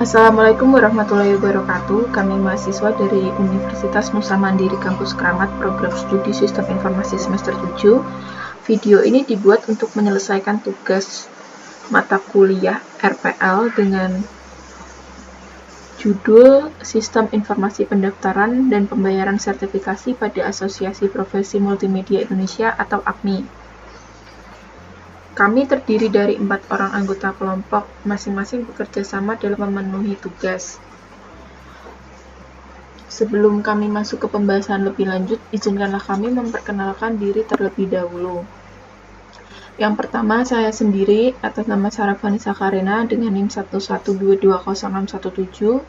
Assalamualaikum warahmatullahi wabarakatuh. Kami mahasiswa dari Universitas Nusa Mandiri Kampus Kramat, Program Studi Sistem Informasi semester 7. Video ini dibuat untuk menyelesaikan tugas mata kuliah RPL dengan judul Sistem Informasi Pendaftaran dan Pembayaran Sertifikasi pada Asosiasi Profesi Multimedia Indonesia atau APMI. Kami terdiri dari 4 orang anggota kelompok, masing-masing bekerja sama dalam memenuhi tugas. Sebelum kami masuk ke pembahasan lebih lanjut, izinkanlah kami memperkenalkan diri terlebih dahulu. Yang pertama, saya sendiri atas nama Sarah Vanessa Karena dengan NIM 112206117.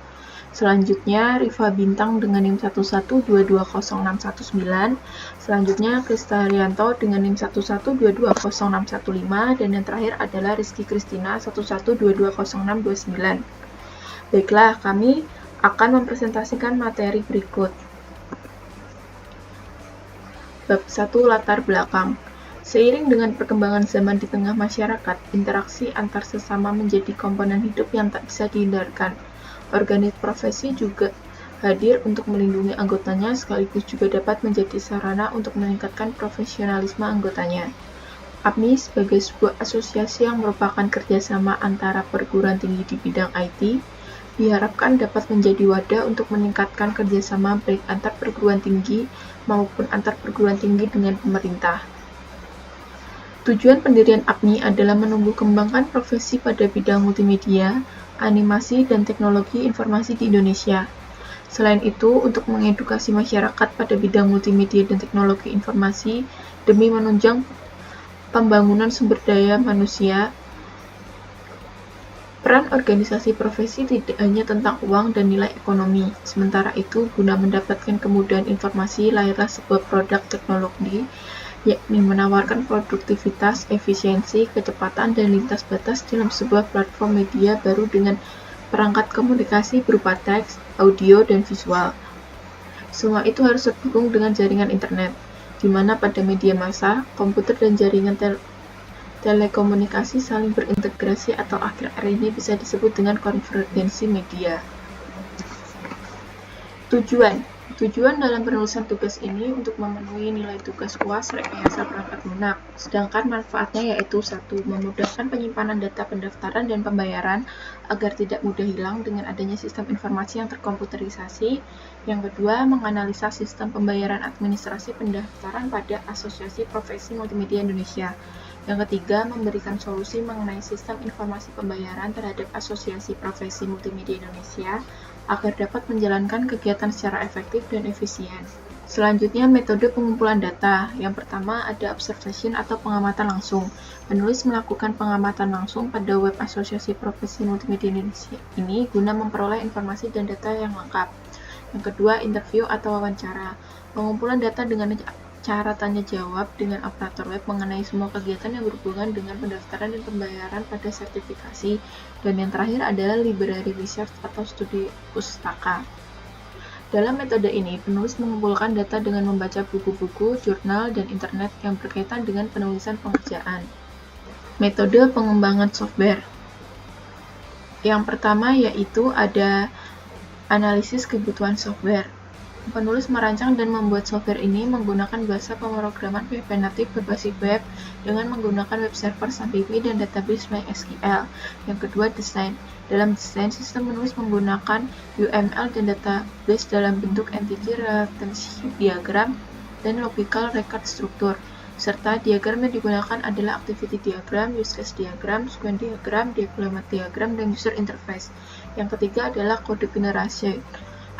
Selanjutnya, Riva Bintang dengan NIM 112206119. Selanjutnya, Krista Rianto dengan NIM 112200615. Dan yang terakhir adalah Rizky Kristina 112200629. Baiklah, kami akan mempresentasikan materi berikut. Bab 1, latar belakang. Seiring dengan perkembangan zaman di tengah masyarakat, interaksi antar sesama menjadi komponen hidup yang tak bisa dihindarkan. Organisasi profesi juga hadir untuk melindungi anggotanya, sekaligus juga dapat menjadi sarana untuk meningkatkan profesionalisme anggotanya. APMI sebagai sebuah asosiasi yang merupakan kerjasama antara perguruan tinggi di bidang IT, diharapkan dapat menjadi wadah untuk meningkatkan kerjasama baik antar perguruan tinggi maupun antar perguruan tinggi dengan pemerintah. Tujuan pendirian APMI adalah menumbuh kembangkan profesi pada bidang multimedia, animasi, dan teknologi informasi di Indonesia. Selain itu, untuk mengedukasi masyarakat pada bidang multimedia dan teknologi informasi demi menunjang pembangunan sumber daya manusia. Peran organisasi profesi tidak hanya tentang uang dan nilai ekonomi. Sementara itu, guna mendapatkan kemudahan informasi, lahirlah sebuah produk teknologi, yakni menawarkan produktivitas, efisiensi, kecepatan, dan lintas batas dalam sebuah platform media baru dengan perangkat komunikasi berupa teks, audio, dan visual. Semua itu harus terhubung dengan jaringan internet, di mana pada media massa, komputer dan jaringan telekomunikasi saling berintegrasi atau akhir-akhir ini bisa disebut dengan konvergensi media. Tujuan dalam penulisan tugas ini untuk memenuhi nilai tugas UAS rekayasa perangkat lunak, sedangkan manfaatnya yaitu 1. Memudahkan penyimpanan data pendaftaran dan pembayaran agar tidak mudah hilang dengan adanya sistem informasi yang terkomputerisasi. Yang kedua, menganalisa sistem pembayaran administrasi pendaftaran pada Asosiasi Profesi Multimedia Indonesia. Yang ketiga, memberikan solusi mengenai sistem informasi pembayaran terhadap Asosiasi Profesi Multimedia Indonesia agar dapat menjalankan kegiatan secara efektif dan efisien. Selanjutnya, metode pengumpulan data. Yang pertama, ada observation atau pengamatan langsung. Penulis melakukan pengamatan langsung pada web Asosiasi Profesi Multimedia Indonesia ini guna memperoleh informasi dan data yang lengkap. Yang kedua, interview atau wawancara. Pengumpulan data dengan cara tanya jawab dengan operator web mengenai semua kegiatan yang berhubungan dengan pendaftaran dan pembayaran pada sertifikasi. Dan yang terakhir adalah library research atau studi pustaka. Dalam metode ini, penulis mengumpulkan data dengan membaca buku-buku, jurnal, dan internet yang berkaitan dengan penulisan pengerjaan. Metode pengembangan software. Yang pertama yaitu ada analisis kebutuhan software. Penulis merancang dan membuat software ini menggunakan bahasa pemrograman PHP natif berbasis web dengan menggunakan web server SAMPIPI dan database MySQL. Yang kedua, desain. Dalam desain, sistem penulis menggunakan UML dan database dalam bentuk entity relationship diagram dan logical record structure, serta diagram yang digunakan adalah activity diagram, use case diagram, sequence diagram, deployment diagram, dan user interface. Yang ketiga adalah kode generasi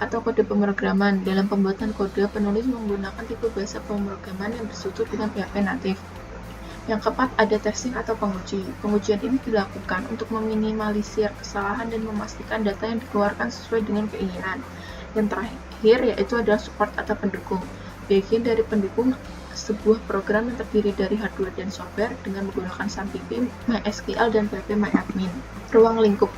atau kode pemrograman. Dalam pembuatan kode, penulis menggunakan tipe bahasa pemrograman yang berstruktur dengan PHP natif. Yang keempat, ada testing atau penguji. Pengujian ini dilakukan untuk meminimalisir kesalahan dan memastikan data yang dikeluarkan sesuai dengan keinginan. Yang terakhir, yaitu adalah support atau pendukung. Bagian dari pendukung sebuah program yang terdiri dari hardware dan software dengan menggunakan SAMPIPI, MySQL, dan PHP MyAdmin. Ruang lingkup.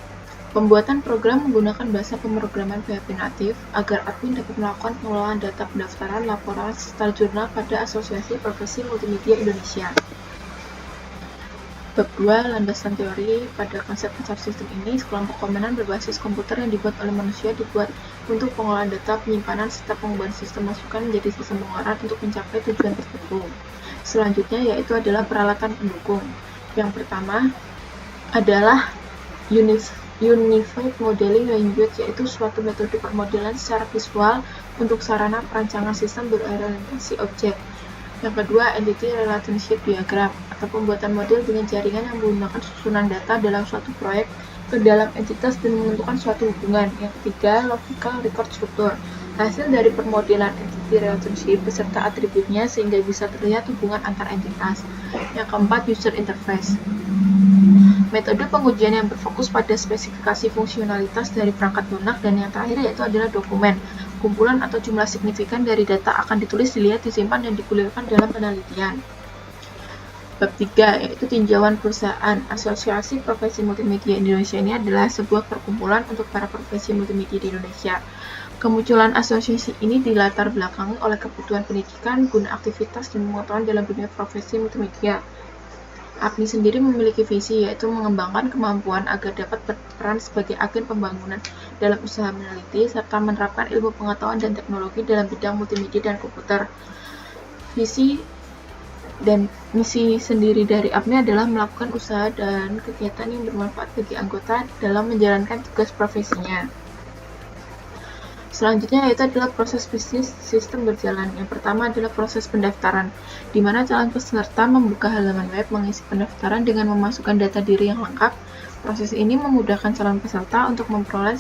Pembuatan program menggunakan bahasa pemrograman PHP natif agar admin dapat melakukan pengelolaan data pendaftaran, laporan, serta jurnal pada Asosiasi Profesi Multimedia Indonesia. Bab 2, landasan teori. Pada konsep-konsep sistem ini, sekelompok komponen berbasis komputer yang dibuat oleh manusia dibuat untuk pengolahan data, penyimpanan, serta pengubah sistem masukan menjadi sistem pengolahan untuk mencapai tujuan tertentu. Selanjutnya yaitu adalah peralatan pendukung. Yang pertama adalah Unified Modeling Language, yaitu suatu metode permodelan secara visual untuk sarana perancangan sistem berorientasi objek. Yang kedua, Entity Relationship Diagram, atau pembuatan model dengan jaringan yang menggunakan susunan data dalam suatu proyek ke dalam entitas dan menentukan suatu hubungan. Yang ketiga, Logical Record Structure, hasil dari permodelan entity relationship beserta atributnya sehingga bisa terlihat hubungan antar entitas. Yang keempat, User Interface, metode pengujian yang berfokus pada spesifikasi fungsionalitas dari perangkat lunak. Dan yang terakhir yaitu adalah dokumen, kumpulan atau jumlah signifikan dari data akan ditulis, dilihat, disimpan, dan digulirkan dalam penelitian. Bab 3 yaitu tinjauan perusahaan. Asosiasi Profesi Multimedia Indonesia ini adalah sebuah perkumpulan untuk para profesi multimedia di Indonesia. Kemunculan asosiasi ini dilatar belakangi oleh kebutuhan pendidikan guna aktivitas dan pengetahuan dalam dunia profesi multimedia. APMI sendiri memiliki visi, yaitu mengembangkan kemampuan agar dapat berperan sebagai agen pembangunan dalam usaha meneliti, serta menerapkan ilmu pengetahuan dan teknologi dalam bidang multimedia dan komputer. Visi dan misi sendiri dari APMI adalah melakukan usaha dan kegiatan yang bermanfaat bagi anggota dalam menjalankan tugas profesinya. Selanjutnya yaitu adalah proses bisnis sistem berjalan. Yang pertama adalah proses pendaftaran, di mana calon peserta membuka halaman web, mengisi pendaftaran dengan memasukkan data diri yang lengkap. Proses ini memudahkan calon peserta untuk memperoleh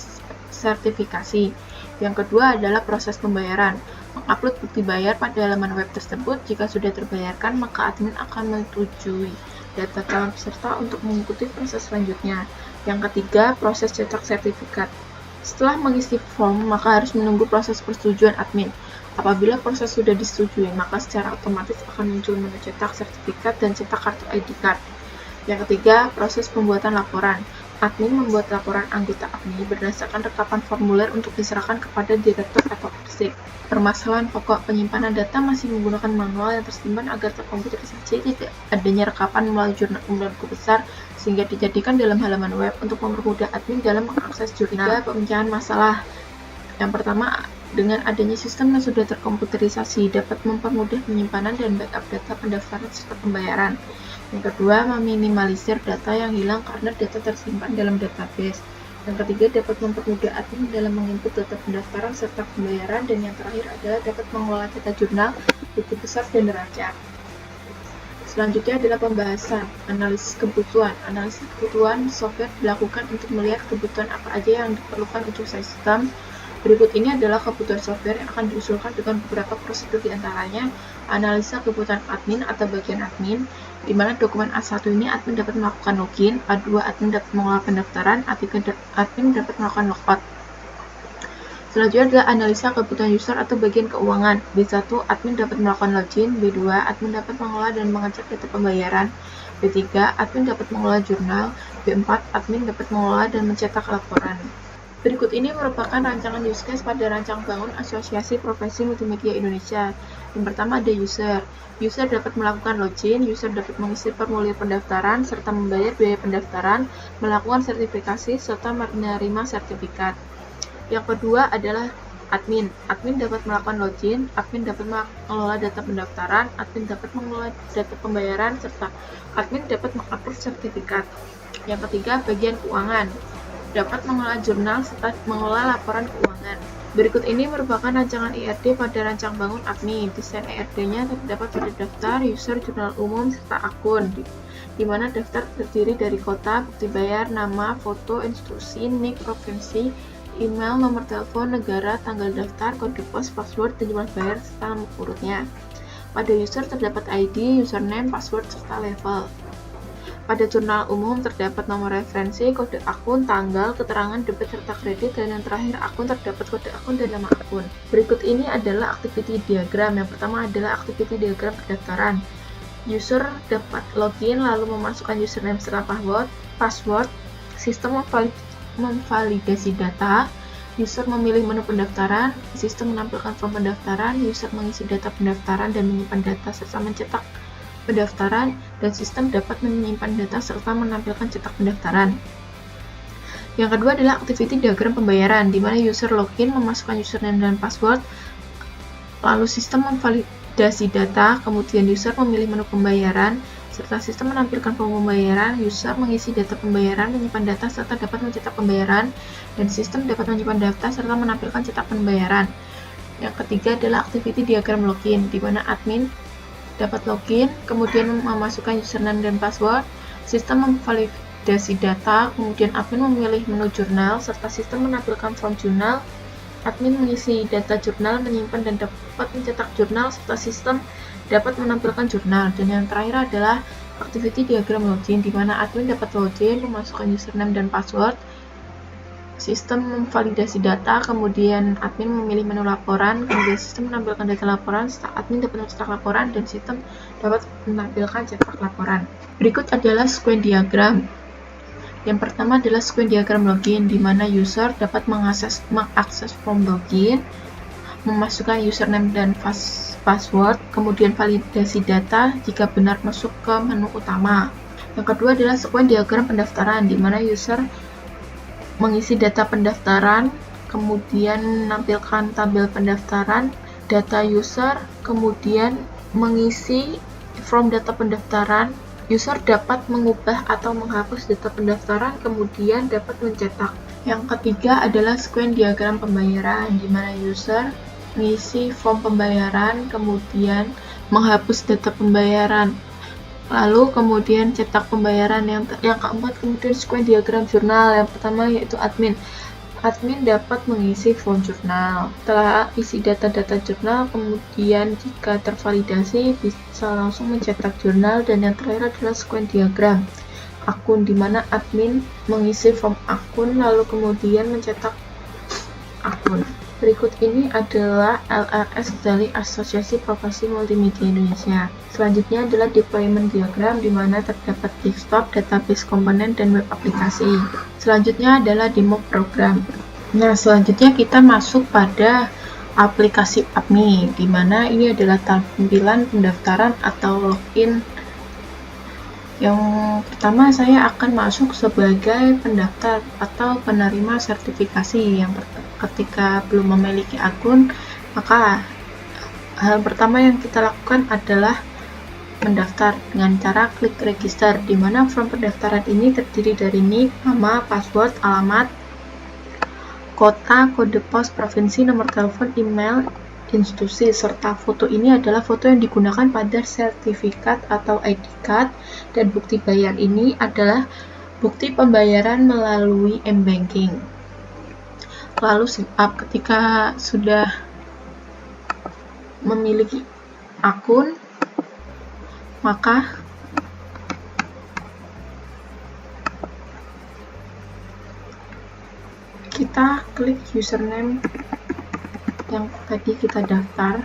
sertifikasi. Yang kedua adalah proses pembayaran, mengupload bukti bayar pada halaman web tersebut. Jika sudah terbayarkan, maka admin akan menyetujui data calon peserta untuk mengikuti proses selanjutnya. Yang ketiga, proses cetak sertifikat. Setelah mengisi form, maka harus menunggu proses persetujuan admin. Apabila proses sudah disetujui, maka secara otomatis akan muncul menu cetak sertifikat dan cetak kartu ID card. Yang ketiga, proses pembuatan laporan. Admin membuat laporan anggota APMI berdasarkan rekapan formulir untuk diserahkan kepada direktur atau arsip. Permasalahan pokok, penyimpanan data masih menggunakan manual yang tersimpan agar terkomputerisasi, tidak adanya rekapan melalui jurnal umum dan buku besar, sehingga dijadikan dalam halaman web untuk mempermudah admin dalam mengakses jurnal. Pemecahan masalah. Yang pertama, dengan adanya sistem yang sudah terkomputerisasi dapat mempermudah penyimpanan dan backup data pendaftaran serta pembayaran. Yang kedua, meminimalisir data yang hilang karena data tersimpan dalam database. Yang ketiga, dapat mempermudah admin dalam menginput data pendaftaran serta pembayaran. Dan yang terakhir adalah dapat mengelola data jurnal, buku besar, dan neraca. Selanjutnya adalah pembahasan analisis kebutuhan. Analisis kebutuhan software dilakukan untuk melihat kebutuhan apa aja yang diperlukan untuk sistem. Berikut ini adalah kebutuhan software yang akan diusulkan dengan beberapa prosedur, diantaranya analisa kebutuhan admin atau bagian admin, di mana dokumen A1 ini admin dapat melakukan login, A2 admin dapat mengelola pendaftaran, A3 admin dapat melakukan logout. Selanjutnya adalah analisa kebutuhan user atau bagian keuangan. B1 admin dapat melakukan login, B2 admin dapat mengelola dan mengecek data pembayaran, B3 admin dapat mengelola jurnal, B4 admin dapat mengelola dan mencetak laporan. Berikut ini merupakan rancangan use case pada rancang bangun Asosiasi Profesi Multimedia Indonesia. Yang pertama ada user. User dapat melakukan login, user dapat mengisi formulir pendaftaran, serta membayar biaya pendaftaran, melakukan sertifikasi, serta menerima sertifikat. Yang kedua adalah admin. Admin dapat melakukan login, admin dapat mengelola data pendaftaran, admin dapat mengelola data pembayaran, serta admin dapat mengupload sertifikat. Yang ketiga, bagian keuangan. Dapat mengelola jurnal serta mengelola laporan keuangan. Berikut ini merupakan rancangan IRD pada rancang bangun APMI. Desain IRD-nya terdapat pada daftar, user, jurnal umum, serta akun, di mana daftar terdiri dari kota, bukti bayar, nama, foto, instruksi, NIK, provinsi, email, nomor telepon, negara, tanggal daftar, kode pos, password, dan jumlah bayar, serta nomor urutnya. Pada user terdapat ID, username, password, serta level. Pada jurnal umum terdapat nomor referensi, kode akun, tanggal, keterangan debit serta kredit, dan yang terakhir akun terdapat kode akun dan nama akun. Berikut ini adalah activity diagram. Yang pertama adalah activity diagram pendaftaran. User dapat login lalu memasukkan username serta password. Sistem memvalidasi data. User memilih menu pendaftaran. Sistem menampilkan form pendaftaran. User mengisi data pendaftaran dan menyimpan data serta mencetak pendaftaran, dan sistem dapat menyimpan data serta menampilkan cetak pendaftaran. Yang kedua adalah activity diagram pembayaran, di mana user login, memasukkan username dan password, lalu sistem memvalidasi data, kemudian user memilih menu pembayaran, serta sistem menampilkan form pembayaran, user mengisi data pembayaran, menyimpan data, serta dapat mencetak pembayaran, dan sistem dapat menyimpan data serta menampilkan cetak pembayaran. Yang ketiga adalah activity diagram login, di mana admin dapat login, kemudian memasukkan username dan password, sistem memvalidasi data, kemudian admin memilih menu jurnal, serta sistem menampilkan form jurnal, admin mengisi data jurnal, menyimpan dan dapat mencetak jurnal, serta sistem dapat menampilkan jurnal. Dan yang terakhir adalah activity diagram login, di mana admin dapat login, memasukkan username dan password, sistem memvalidasi data, kemudian admin memilih menu laporan, kemudian sistem menampilkan data laporan, serta admin dapat mencetak laporan, dan sistem dapat menampilkan cetak laporan. Berikut adalah sequence diagram. Yang pertama adalah sequence diagram login, di mana user dapat mengakses form login, memasukkan username dan password, kemudian validasi data jika benar masuk ke menu utama. Yang kedua adalah sequence diagram pendaftaran, di mana user mengisi data pendaftaran, kemudian menampilkan tabel pendaftaran, data user, kemudian mengisi form data pendaftaran. User dapat mengubah atau menghapus data pendaftaran, kemudian dapat mencetak. Yang ketiga adalah sequence diagram pembayaran, di mana user mengisi form pembayaran, kemudian menghapus data pembayaran, lalu kemudian cetak pembayaran. Yang keempat kemudian sequence diagram jurnal. Yang pertama yaitu admin dapat mengisi form jurnal. Setelah isi data-data jurnal, kemudian jika tervalidasi bisa langsung mencetak jurnal. Dan yang terakhir adalah sequence diagram akun, di mana admin mengisi form akun lalu kemudian mencetak akun. Berikut ini adalah LRS dari Asosiasi Profesi Multimedia Indonesia. Selanjutnya adalah deployment diagram, di mana terdapat desktop, database komponen, dan web aplikasi. Selanjutnya adalah demo program. Nah, selanjutnya kita masuk pada aplikasi APMI, di mana ini adalah tampilan pendaftaran atau login. Yang pertama saya akan masuk sebagai pendaftar atau penerima sertifikasi. Ketika belum memiliki akun, maka hal pertama yang kita lakukan adalah mendaftar dengan cara klik register, di mana form pendaftaran ini terdiri dari nick, nama, password, alamat, kota, kode pos, provinsi, nomor telepon, email, institusi, serta foto ini adalah foto yang digunakan pada sertifikat atau ID card, dan bukti bayar ini adalah bukti pembayaran melalui m-banking. Lalu ketika sudah memiliki akun, maka kita klik username yang tadi kita daftar.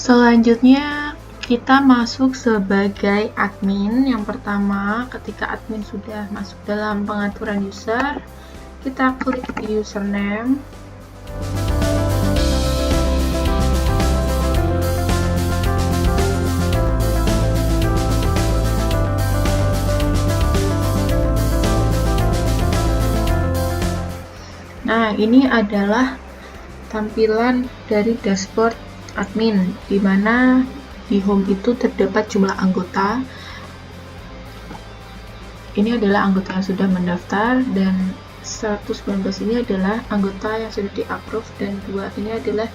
Selanjutnya kita masuk sebagai admin. Yang pertama, ketika admin sudah masuk dalam pengaturan user, kita klik di username. Nah, ini adalah tampilan dari dashboard admin, di mana di home itu terdapat jumlah anggota. Ini adalah anggota yang sudah mendaftar, dan 119 ini adalah anggota yang sudah di-approve, dan 2 ini adalah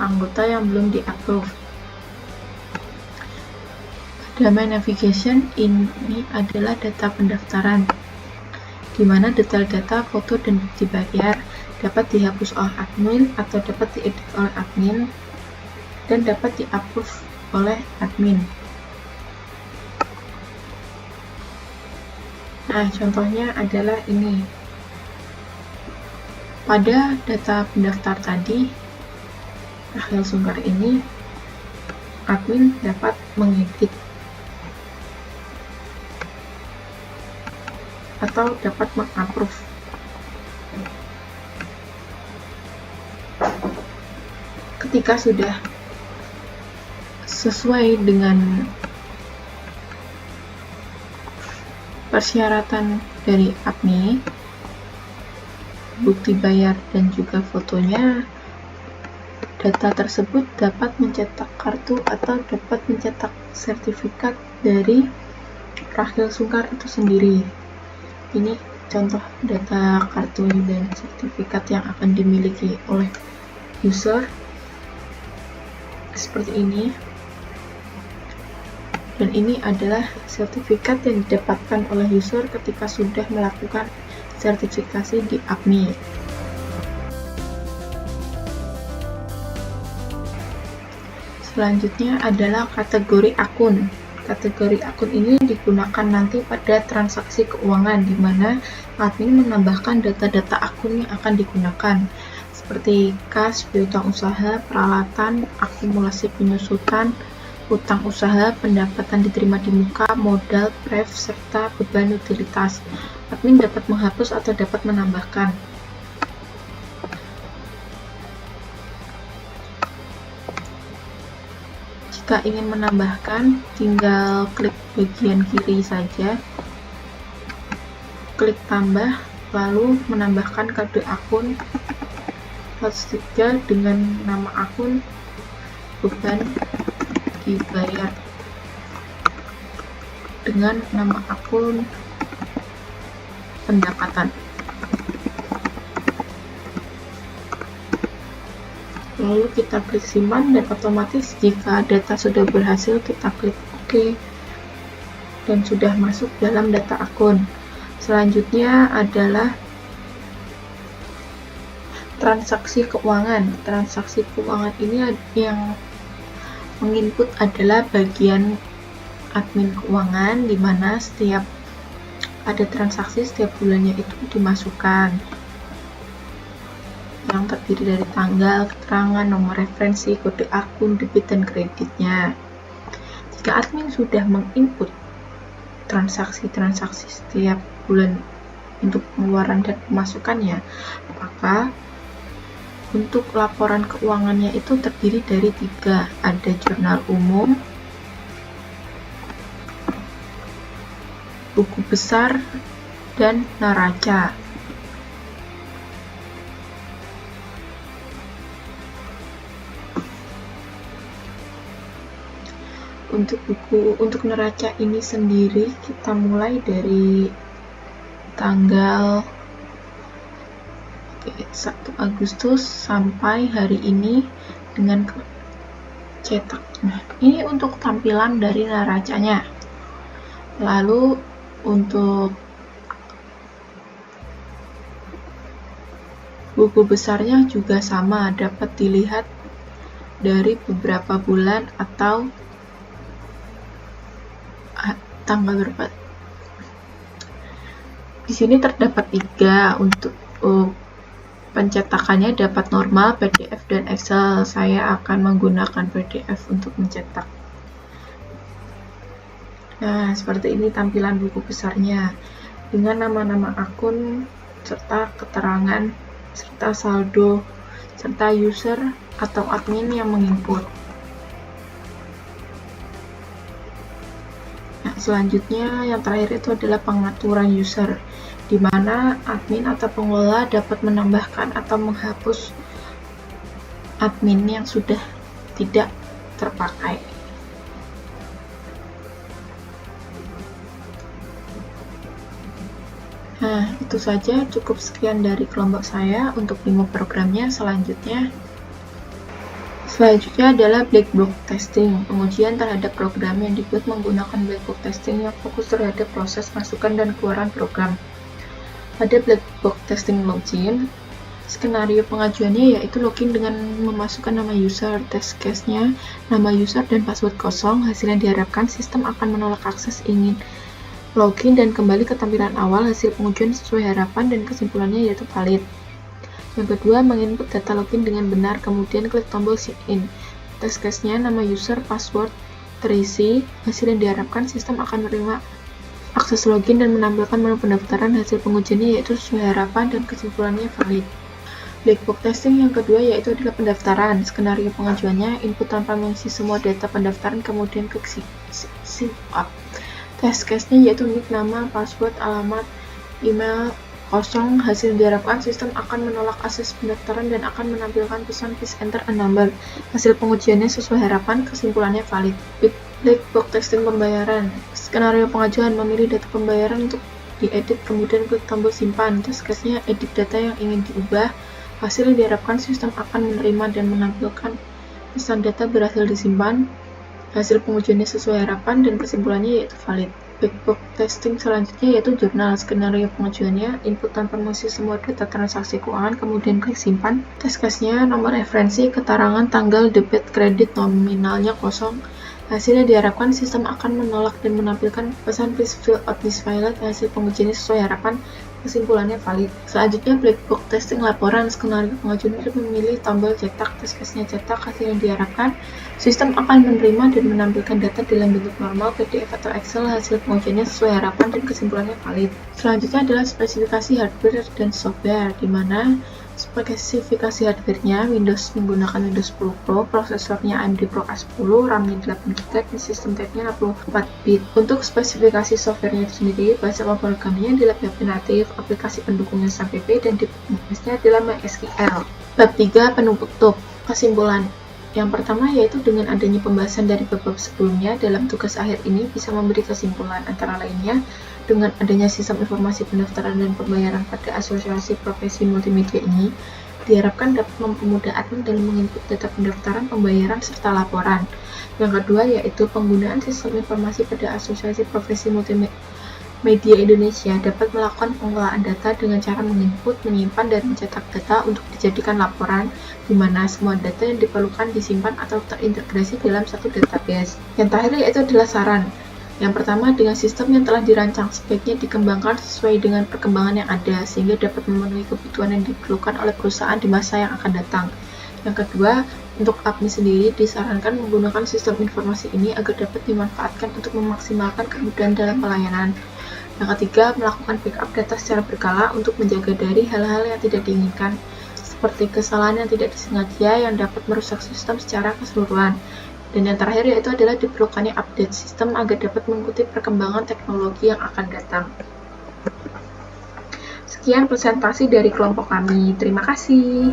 anggota yang belum di-approve. Pada My Navigation, ini adalah data pendaftaran, di mana detail data, foto, dan bukti bayar dapat dihapus oleh admin atau dapat diedit oleh admin, dan dapat di-approve oleh admin. Nah, contohnya adalah ini. Pada data pendaftar tadi, Rachel Sungkar ini, admin dapat mengedit atau dapat mengapprove. Ketika sudah sesuai dengan persyaratan dari admin, bukti bayar dan juga fotonya, data tersebut dapat mencetak kartu atau dapat mencetak sertifikat dari Rachel Sungkar itu sendiri. Ini contoh data kartu dan sertifikat yang akan dimiliki oleh user seperti ini. Dan ini adalah sertifikat yang didapatkan oleh user ketika sudah melakukan sertifikasi di APMI. Selanjutnya adalah kategori akun. Kategori akun ini digunakan nanti pada transaksi keuangan, di mana admin menambahkan data-data akun yang akan digunakan, seperti kas, piutang usaha, peralatan, akumulasi penyusutan, utang usaha, pendapatan diterima di muka, modal, pref, serta beban utilitas. Admin dapat menghapus atau dapat menambahkan. Jika ingin menambahkan, tinggal klik bagian kiri saja, klik tambah, lalu menambahkan kode akun 103 dengan nama akun, beban dibayar dengan nama akun pendapatan. Lalu kita klik simpan dan otomatis jika data sudah berhasil kita klik OK dan sudah masuk dalam data akun. Selanjutnya adalah transaksi keuangan. Transaksi keuangan ini yang menginput adalah bagian admin keuangan, di mana setiap ada transaksi setiap bulannya itu dimasukkan, yang terdiri dari tanggal, keterangan, nomor referensi, kode akun, debit dan kreditnya. Jika admin sudah menginput transaksi-transaksi setiap bulan untuk pengeluaran dan pemasukannya, maka untuk laporan keuangannya itu terdiri dari 3, ada jurnal umum, buku besar, dan neraca. Untuk neraca ini sendiri kita mulai dari tanggal 1 Agustus sampai hari ini dengan cetak. Nah, ini untuk tampilan dari neracanya. Lalu untuk buku besarnya juga sama, dapat dilihat dari beberapa bulan atau tanggal berapa. Di sini terdapat 3 untuk pencetakannya, dapat normal, PDF, dan Excel. Saya akan menggunakan PDF untuk mencetak. Nah, seperti ini tampilan buku besarnya dengan nama-nama akun serta keterangan serta saldo serta user atau admin yang menginput. Nah, selanjutnya yang terakhir itu adalah pengaturan user, di mana admin atau pengelola dapat menambahkan atau menghapus admin yang sudah tidak terpakai. Nah, itu saja, cukup sekian dari kelompok saya untuk demo programnya. Selanjutnya adalah black box testing, pengujian terhadap program yang dibuat menggunakan black box testing yang fokus terhadap proses masukan dan keluaran program. Pada black box testing login, skenario pengajuannya yaitu login dengan memasukkan nama user, test case-nya, nama user dan password kosong. Hasil yang diharapkan, sistem akan menolak akses ingin login dan kembali ke tampilan awal hasil pengujian sesuai harapan dan kesimpulannya yaitu valid. Yang kedua, menginput data login dengan benar, kemudian klik tombol sign in. Test case-nya, nama user, password terisi, hasil yang diharapkan sistem akan menerima akses login dan menampilkan menu pendaftaran hasil pengujiannya yaitu sesuai harapan dan kesimpulannya valid. Black box testing yang kedua yaitu adalah pendaftaran. Skenario pengajuannya, input tanpa mengisi semua data pendaftaran, kemudian klik sign up. Test case-nya yaitu nick, nama, password, alamat, email kosong. Hasil diharapkan sistem akan menolak akses pendaftaran dan akan menampilkan pesan please enter a number. Hasil pengujiannya sesuai harapan, kesimpulannya valid. Black box testing pembayaran. Skenario pengajuan, memilih data pembayaran untuk diedit, kemudian klik tombol simpan. Test case-nya, edit data yang ingin diubah. Hasil yang diharapkan sistem akan menerima dan menampilkan pesan data berhasil disimpan. Hasil pengujiannya sesuai harapan dan kesimpulannya yaitu valid. Black box testing selanjutnya yaitu jurnal. Skenario pengajuannya, input tanpa mengisi semua data transaksi keuangan, kemudian klik simpan. Test case-nya, nomor referensi, keterangan tanggal debit kredit nominalnya kosong. Hasilnya diharapkan sistem akan menolak dan menampilkan pesan please fill out this file. Hasil pengujiannya sesuai harapan, kesimpulannya valid. Selanjutnya black box testing laporan. Skenario pengajuan itu memilih tombol cetak, test case-nya cetak. Hasil yang diharapkan sistem akan menerima dan menampilkan data dalam bentuk normal, PDF atau Excel. Hasil pengujiannya sesuai harapan dan kesimpulannya valid. Selanjutnya adalah spesifikasi hardware dan software, di mana spesifikasi hardware-nya Windows menggunakan Windows 10 Pro, prosesornya AMD Pro A10, RAM-nya 8GB, dan sistem type-nya 64-bit. Untuk spesifikasi software-nya itu sendiri, bahasa pemrogramannya adalah PHP native, aplikasi pendukungnya SAPP, dan database-nya adalah MySQL. Bab 3, penutup. Kesimpulan. Yang pertama yaitu dengan adanya pembahasan dari bab sebelumnya, dalam tugas akhir ini bisa memberi kesimpulan antara lainnya dengan adanya sistem informasi pendaftaran dan pembayaran pada asosiasi profesi multimedia ini diharapkan dapat mempermudah admin dalam menginput data pendaftaran, pembayaran, serta laporan. Yang kedua yaitu penggunaan sistem informasi pada asosiasi profesi multimedia Indonesia dapat melakukan pengelolaan data dengan cara menginput, menyimpan, dan mencetak data untuk dijadikan laporan, di mana semua data yang diperlukan disimpan atau terintegrasi dalam satu database. Yang terakhir yaitu adalah saran. Yang pertama, dengan sistem yang telah dirancang sebaiknya dikembangkan sesuai dengan perkembangan yang ada, sehingga dapat memenuhi kebutuhan yang diperlukan oleh perusahaan di masa yang akan datang. Yang kedua, untuk admin sendiri disarankan menggunakan sistem informasi ini agar dapat dimanfaatkan untuk memaksimalkan kemudahan dalam pelayanan. Yang ketiga, melakukan backup data secara berkala untuk menjaga dari hal-hal yang tidak diinginkan, seperti kesalahan yang tidak disengaja yang dapat merusak sistem secara keseluruhan. Dan yang terakhir yaitu adalah diperlukannya update sistem agar dapat mengikuti perkembangan teknologi yang akan datang. Sekian presentasi dari kelompok kami. Terima kasih.